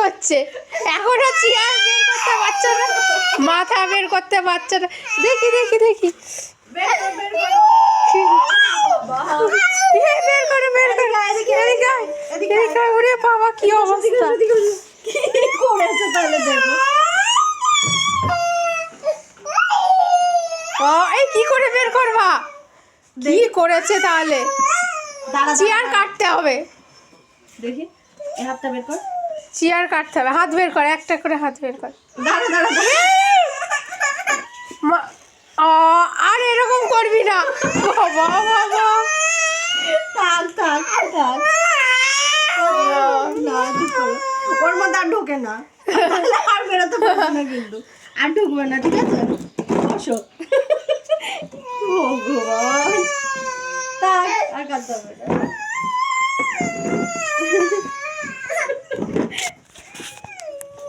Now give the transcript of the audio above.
করছে, এখনো চেয়ার বের করতে পারছে না, মাথা বের করতে পারছে না। দেখি দেখি দেখি বের করে বের করে এদিকে আয়, এদিকে আয়। ওরে বাবা কি অবস্থা কি করেছে তাহলে দেখো। ও এই কি করে বের করবা, কি করেছে তাহলে? দাঁড়া চেয়ার কাটতে হবে, দেখি এই হাতটা বের কর। চেয়ার কাটতে হবে, হাত বের কর, একটা করে হাত বের কর। দাঁড়া দাঁড়া দাঁড়া। আর এরকম করবি না বাবা বাবা। থাক থাক থাক না চুপ করো। ওর মধ্যে আর ঢোকে না, তাহলে আর বেরোতে পারবে না, কিন্তু আর ঢুকবে না, ঠিক আছে? বসো। ভগবান, থাক আর কাটতে হবে না।